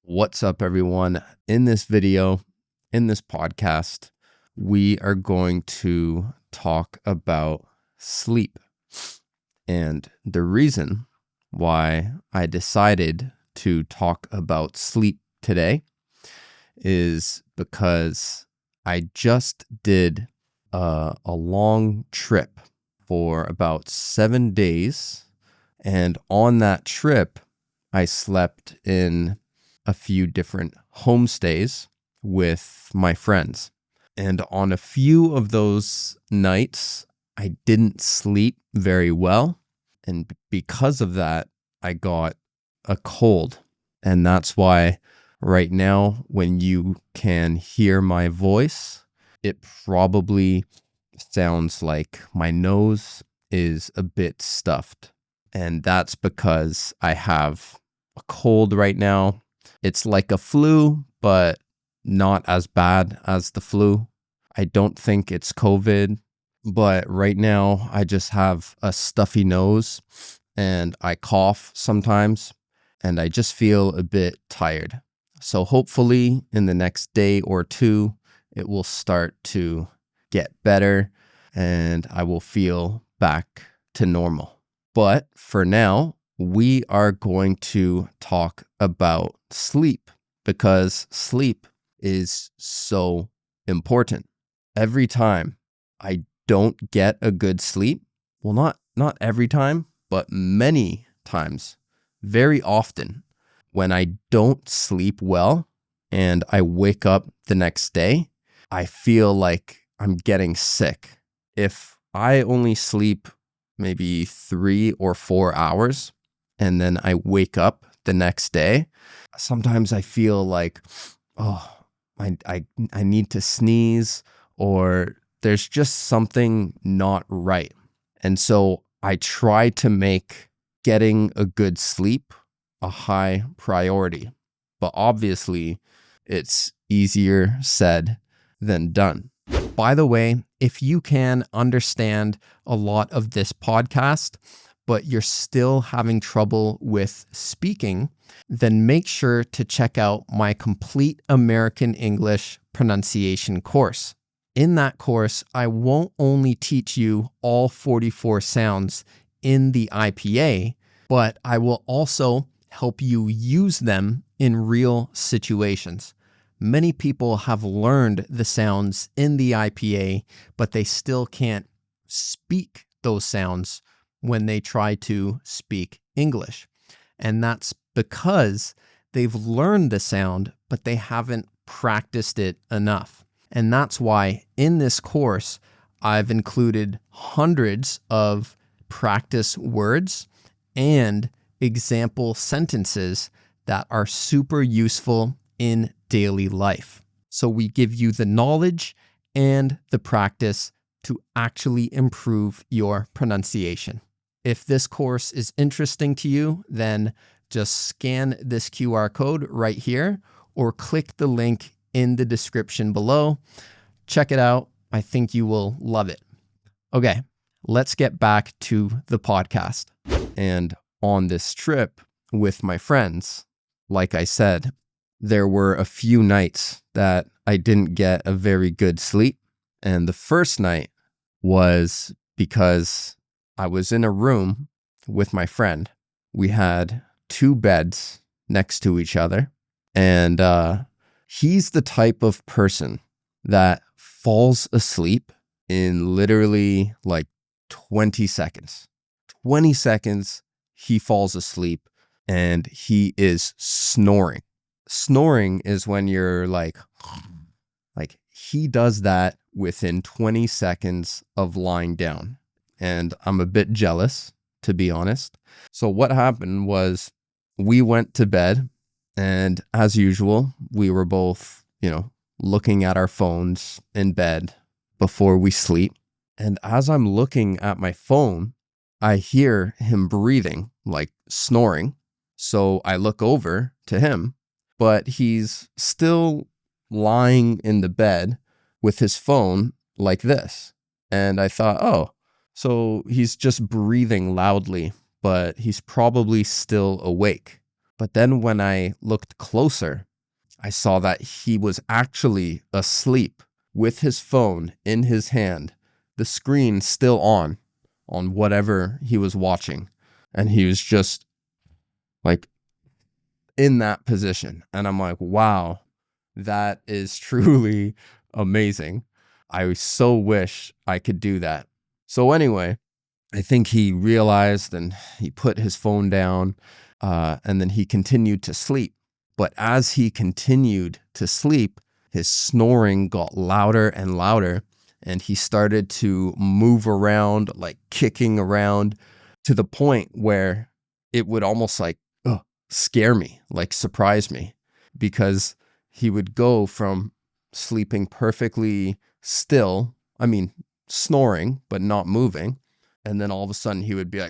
What's up, everyone? In this video, in this podcast, we are going to talk about sleep. And the reason why I decided to talk about sleep today is because I just did a long trip for about 7 days. And on that trip, I slept in a few different homestays with my friends. And on a few of those nights, I didn't sleep very well. And because of that, I got a cold. And that's why right now, when you can hear my voice, it probably sounds like my nose is a bit stuffed. And that's because I have a cold right now. It's like a flu, but not as bad as the flu. I don't think it's COVID, but right now I just have a stuffy nose and I cough sometimes and I just feel a bit tired. So hopefully in the next day or two, it will start to get better and I will feel back to normal. But for now, we are going to talk about sleep because sleep is so important. Every time I don't get a good sleep, well, not every time, but many times, very often, when I don't sleep well and I wake up the next day, I feel like I'm getting sick. If I only sleep maybe 3 or 4 hours, and then I wake up the next day, sometimes I feel like, oh, I need to sneeze, or there's just something not right. And so I try to make getting a good sleep a high priority. But obviously, it's easier said than done. By the way, if you can understand a lot of this podcast, but you're still having trouble with speaking, then make sure to check out my complete American English pronunciation course. In that course, I won't only teach you all 44 sounds in the IPA, but I will also help you use them in real situations. Many people have learned the sounds in the IPA, but they still can't speak those sounds when they try to speak English. And that's because they've learned the sound, but they haven't practiced it enough. And that's why in this course, I've included hundreds of practice words and example sentences that are super useful in daily life. So we give you the knowledge and the practice to actually improve your pronunciation. If this course is interesting to you, then just scan this QR code right here or click the link in the description below. Check it out. I think you will love it. Okay, let's get back to the podcast. And on this trip with my friends, like I said, there were a few nights that I didn't get a very good sleep. And the first night was because I was in a room with my friend. We had 2 beds next to each other. And he's the type of person that falls asleep in literally like 20 seconds. 20 seconds, he falls asleep and he is snoring. Snoring is when you're like he does that within 20 seconds of lying down. And I'm a bit jealous, to be honest. So what happened was we went to bed, and as usual, we were both, looking at our phones in bed before we sleep. And as I'm looking at my phone, I hear him breathing, like snoring. So I look over to him, but he's still lying in the bed with his phone like this. And I thought, oh, so he's just breathing loudly, but he's probably still awake. But then when I looked closer, I saw that he was actually asleep with his phone in his hand, the screen still on whatever he was watching. And he was just like in that position. And I'm like, wow, that is truly amazing. I so wish I could do that. So anyway, I think he realized and he put his phone down and then he continued to sleep. But as he continued to sleep, his snoring got louder and louder, and he started to move around, like kicking around, to the point where it would almost like scare me, like surprise me, because he would go from sleeping perfectly still, snoring, but not moving, and then all of a sudden he would be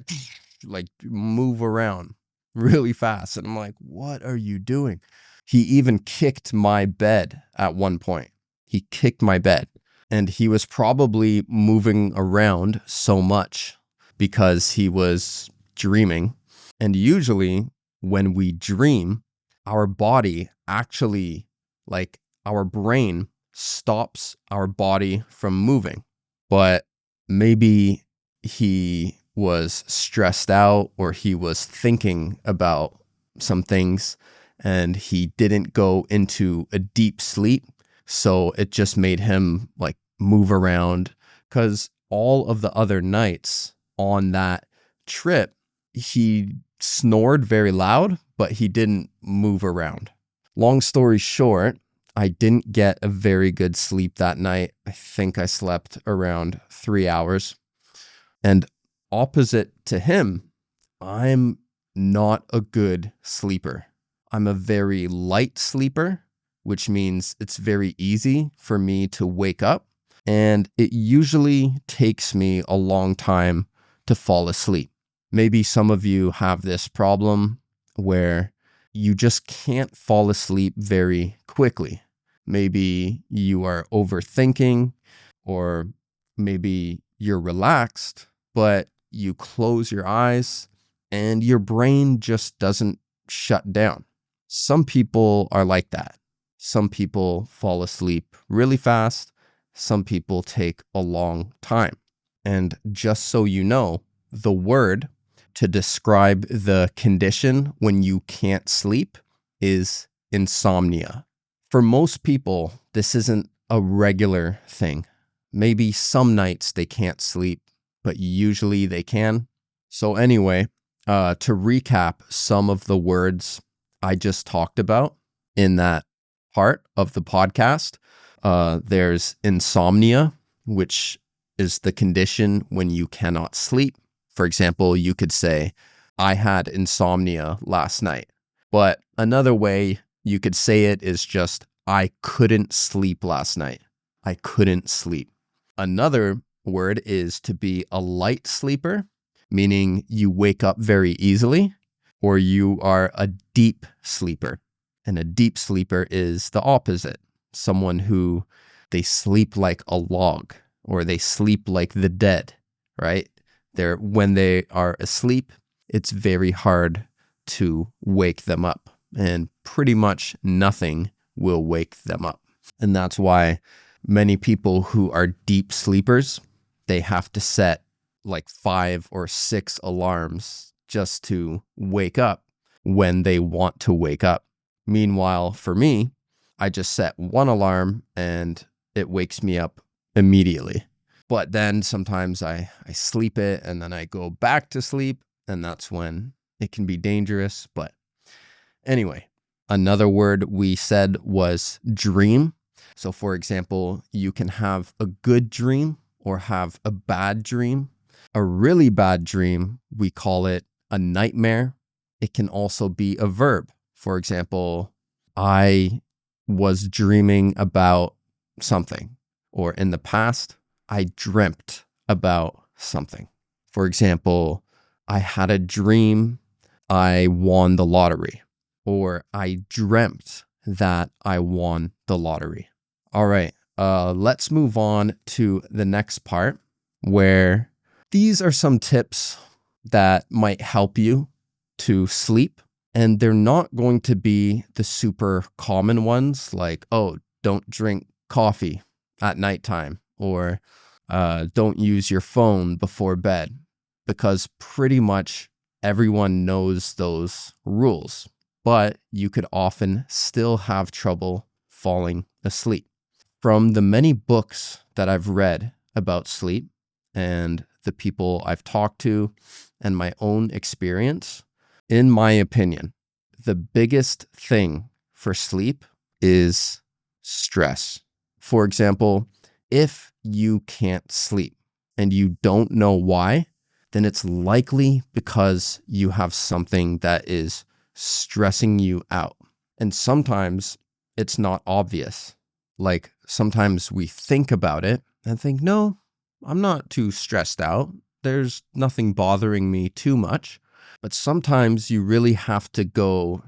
like move around really fast. And I'm like, what are you doing? He even kicked my bed at one point. He kicked my bed, and he was probably moving around so much because he was dreaming. And usually when we dream, our body actually, like our brain stops our body from moving. But maybe he was stressed out or he was thinking about some things and he didn't go into a deep sleep. So it just made him like move around, because all of the other nights on that trip, he snored very loud, but he didn't move around. Long story short, I didn't get a very good sleep that night. I think I slept around 3 hours. And opposite to him, I'm not a good sleeper. I'm a very light sleeper, which means it's very easy for me to wake up. And it usually takes me a long time to fall asleep. Maybe some of you have this problem where you just can't fall asleep very quickly. Maybe you are overthinking, or maybe you're relaxed, but you close your eyes and your brain just doesn't shut down. Some people are like that. Some people fall asleep really fast. Some people take a long time. And just so you know, the word to describe the condition when you can't sleep is insomnia. For most people, this isn't a regular thing. Maybe some nights they can't sleep, but usually they can. So anyway, to recap some of the words I just talked about in that part of the podcast, there's insomnia, which is the condition when you cannot sleep. For example, you could say, I had insomnia last night. But another way you could say it is just, I couldn't sleep last night. I couldn't sleep. Another word is to be a light sleeper, meaning you wake up very easily, or you are a deep sleeper. And a deep sleeper is the opposite. Someone who they sleep like a log, or they sleep like the dead, right? When they are asleep, it's very hard to wake them up, and pretty much nothing will wake them up. And that's why many people who are deep sleepers, they have to set like 5 or 6 alarms just to wake up when they want to wake up. Meanwhile, for me, I just set 1 alarm and it wakes me up immediately. But then sometimes I sleep it and then I go back to sleep, and that's when it can be dangerous. But anyway, another word we said was dream. So for example, you can have a good dream or have a bad dream. A really bad dream, we call it a nightmare. It can also be a verb. For example, I was dreaming about something, or in the past, I dreamt about something. For example, I had a dream I won the lottery, or I dreamt that I won the lottery. All right, let's move on to the next part, where these are some tips that might help you to sleep And they're not going to be the super common ones like, oh, don't drink coffee at nighttime, or don't use your phone before bed, because pretty much everyone knows those rules, but you could often still have trouble falling asleep. From the many books that I've read about sleep and the people I've talked to and my own experience, in my opinion, the biggest thing for sleep is stress. For example, if you can't sleep and you don't know why, then it's likely because you have something that is stressing you out. And sometimes it's not obvious. Like sometimes we think about it and think, no, I'm not too stressed out. There's nothing bothering me too much. But sometimes you really have to go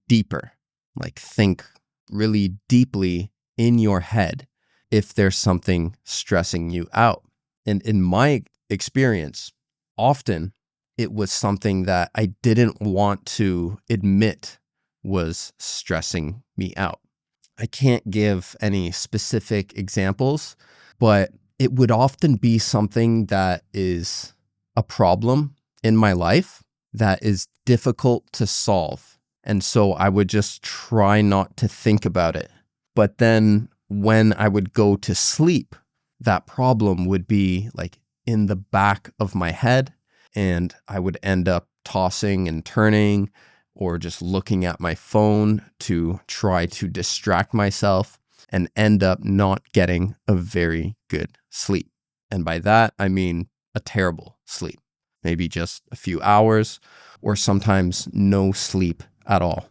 deeper, like think really deeply in your head if there's something stressing you out. And in my experience, often it was something that I didn't want to admit was stressing me out. I can't give any specific examples, but it would often be something that is a problem in my life that is difficult to solve. And so I would just try not to think about it. But then when I would go to sleep, that problem would be like in the back of my head, and I would end up tossing and turning or just looking at my phone to try to distract myself and end up not getting a very good sleep. And by that, I mean a terrible sleep, maybe just a few hours or sometimes no sleep at all.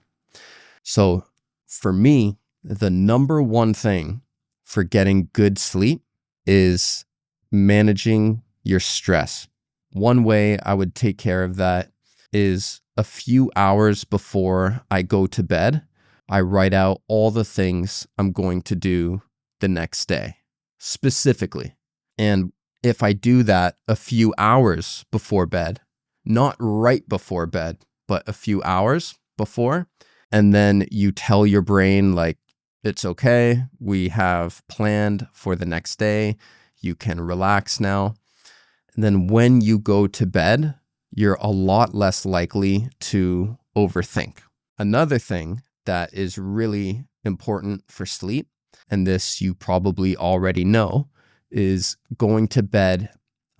So for me, the number one thing for getting good sleep is managing your stress. One way I would take care of that is a few hours before I go to bed, I write out all the things I'm going to do the next day, specifically. And if I do that a few hours before bed, not right before bed, but a few hours before, and then you tell your brain, like, it's okay, we have planned for the next day, you can relax now. And then when you go to bed, you're a lot less likely to overthink. Another thing that is really important for sleep, and this you probably already know, is going to bed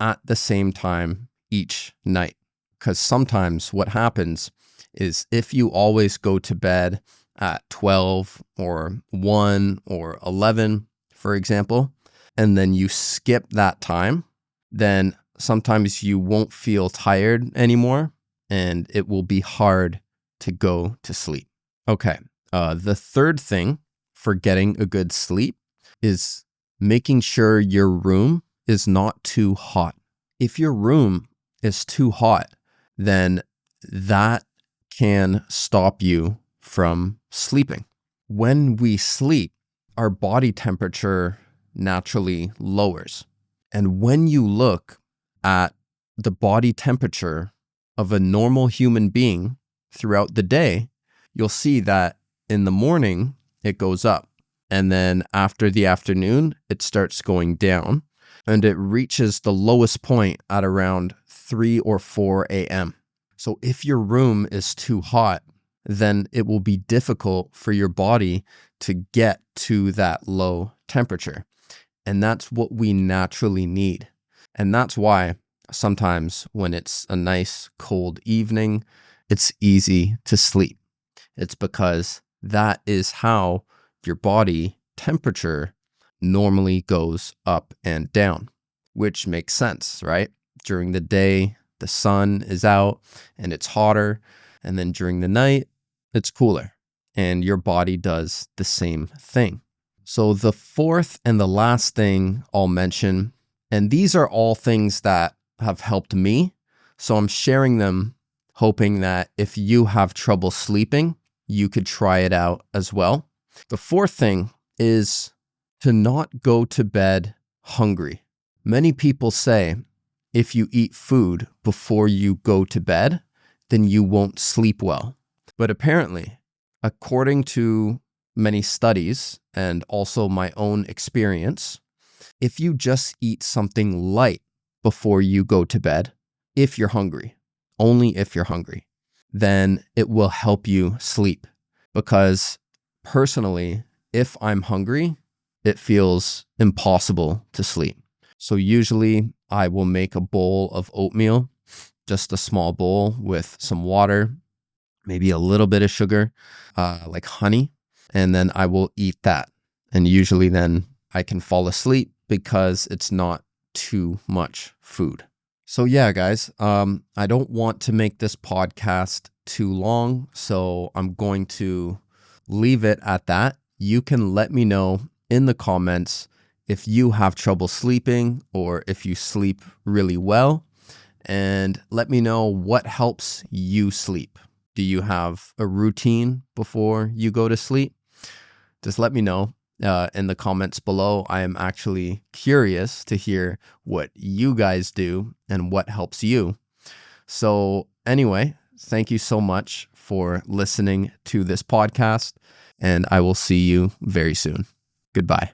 at the same time each night. Because sometimes what happens is if you always go to bed at 12 or 1 or 11, for example, and then you skip that time, then sometimes you won't feel tired anymore and it will be hard to go to sleep. Okay, the third thing for getting a good sleep is making sure your room is not too hot. If your room is too hot, then that can stop you from sleeping. When we sleep, our body temperature naturally lowers. And when you look at the body temperature of a normal human being throughout the day, you'll see that in the morning, it goes up. And then after the afternoon, it starts going down. And it reaches the lowest point at around 3 or 4 a.m. So if your room is too hot, then it will be difficult for your body to get to that low temperature. And that's what we naturally need. And that's why sometimes when it's a nice cold evening, it's easy to sleep. It's because that is how your body temperature normally goes up and down, which makes sense, right? During the day, the sun is out and it's hotter. And then during the night, it's cooler. And your body does the same thing. So the fourth and the last thing I'll mention, and these are all things that have helped me. So I'm sharing them, hoping that if you have trouble sleeping, you could try it out as well. The fourth thing is to not go to bed hungry. Many people say if you eat food before you go to bed, then you won't sleep well. But apparently, according to many studies and also my own experience, if you just eat something light before you go to bed, if you're hungry, only if you're hungry, then it will help you sleep. Because personally, if I'm hungry, it feels impossible to sleep. So usually I will make a bowl of oatmeal, just a small bowl with some water, maybe a little bit of sugar, like honey, and then I will eat that. And usually then I can fall asleep because it's not too much food. So yeah, guys, I don't want to make this podcast too long, so I'm going to leave it at that. You can let me know in the comments if you have trouble sleeping or if you sleep really well, and let me know what helps you sleep. Do you have a routine before you go to sleep? Just let me know in the comments below. I am actually curious to hear what you guys do and what helps you. So anyway, thank you so much for listening to this podcast, and I will see you very soon. Goodbye.